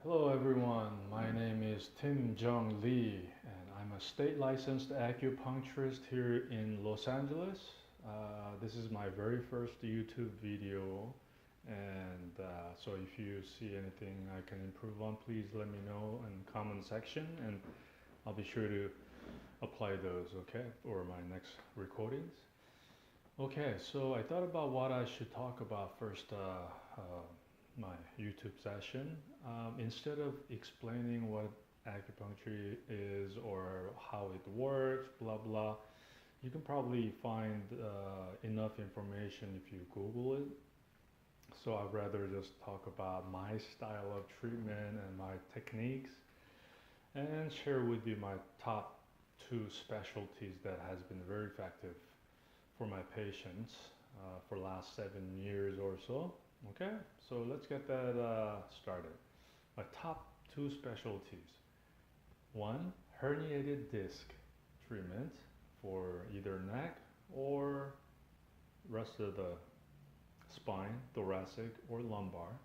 Hello everyone, my name is Tim Jung Lee and I'm a state licensed acupuncturist here in Los Angeles. This is my very first YouTube video and so if you see anything I can improve on, please let me know in the comment section and I'll be sure to apply those, okay, for my next recordings. Okay, so I thought about what I should talk about first my YouTube session. Instead of explaining what acupuncture is or how it works, blah blah, you can probably find enough information if you Google it. So I'd rather just talk about my style of treatment and my techniques and share with you my top two specialties that has been very effective for my patients for last 7 years or so. Okay, so let's get that started. My top two specialties. One, herniated disc treatment for either neck or rest of the spine, thoracic or lumbar.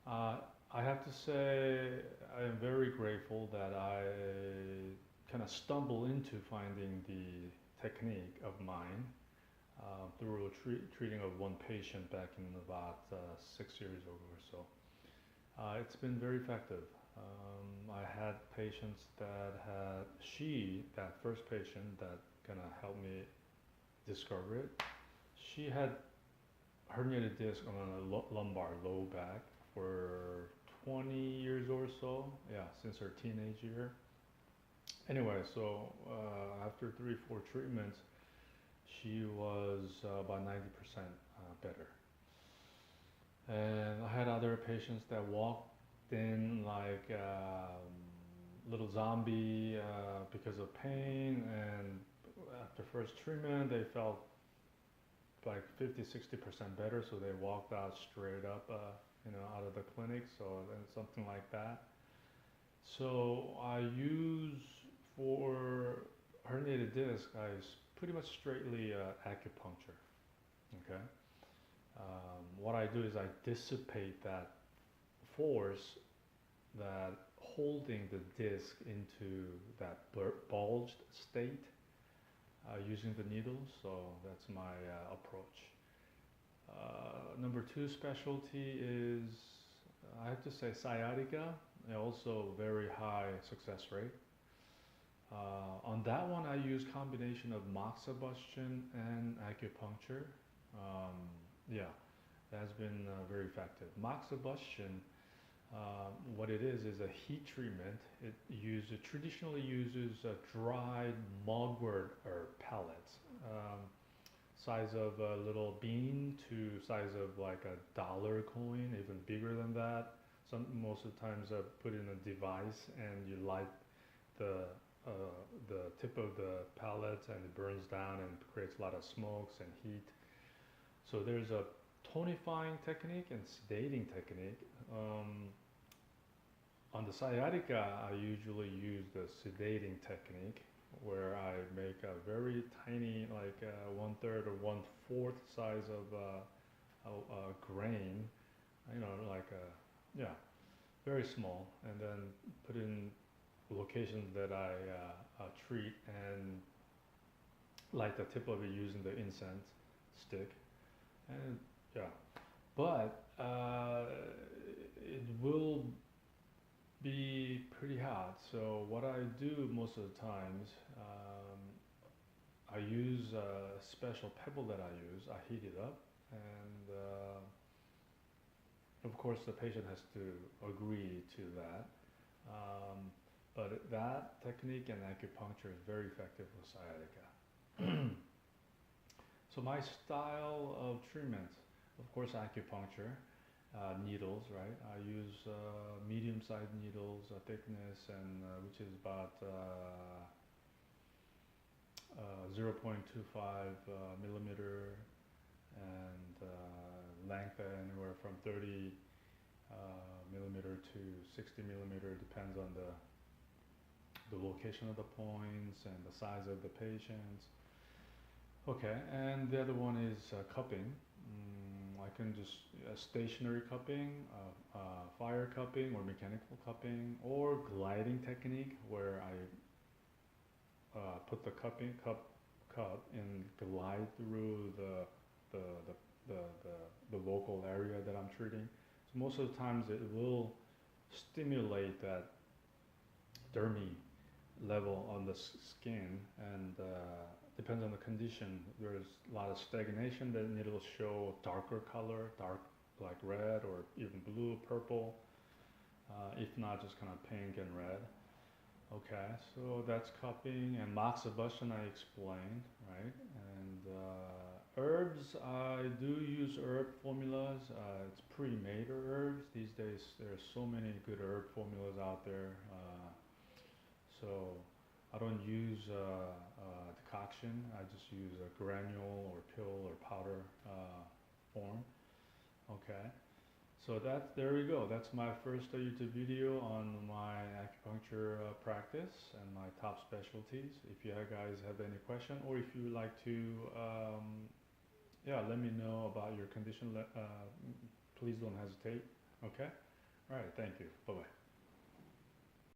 I have to say I am very grateful that I kind of stumbled into finding the technique of mine through treating of one patient back in about 6 years ago or so. It's been very effective. I had patients that had, that first patient that kind of helped me discover it, she had herniated disc on a lumbar low back for 20 years or so, yeah, since her teenage year. Anyway, so after 3, 4 treatments, she was about 90% better. And I had other patients that walked in like little zombie because of pain, and after first treatment, they felt like 50, 60% better, so they walked out straight up, out of the clinic, so then something like that. So I use for herniated disc, pretty much straightly acupuncture. Okay. What I do is I dissipate that force that holding the disc into that bulged state using the needles. So that's my approach. Number two specialty is, I have to say, sciatica. Also very high success rate. On that one, I use combination of moxa and acupuncture. Um, yeah, that has been very effective. Moxa what it is a heat treatment. It traditionally uses dried mugwort or pellets, size of a little bean to size of like a dollar coin, even bigger than that. Most of the times I put in a device and you light the uh, the tip of the pellet and it burns down and creates a lot of smokes and heat. So there's a tonifying technique and sedating technique. On the sciatica, I usually use the sedating technique where I make a very tiny, like 1/3 or 1/4 size of a grain, like yeah, very small, and then put in locations that I treat and light the tip of it using the incense stick. And yeah, but it will be pretty hot. So what I do most of the times, I use a special pebble that I use. I heat it up, and of course the patient has to agree to that. Um, but that technique and acupuncture is very effective for sciatica. So my style of treatment, of course, acupuncture, needles, right? I use medium-sized needles, thickness, and which is about 0.25 millimeter, and length anywhere from 30 millimeter to 60 millimeter, depends on the location of the points and the size of the patients. Okay, and the other one is cupping. I can just a stationary cupping, fire cupping, or mechanical cupping, or gliding technique where I put the cup and glide through the, the, the local area that I'm treating. So most of the times it will stimulate that dermy level on the skin, and depends on the condition. There's a lot of stagnation, then it'll show darker color, dark like red or even blue, purple. If not, just kind of pink and red. Okay, so that's cupping, and moxa I explained, right? And herbs, I do use herb formulas. It's pre-made herbs. These days, there's so many good herb formulas out there. So I don't use decoction. I just use a granule or pill or powder form. Okay. So there we go. That's my first YouTube video on my acupuncture practice and my top specialties. If you guys have any question, or if you would like to, yeah, let me know about your condition. Please don't hesitate. Okay. All right. Thank you. Bye bye.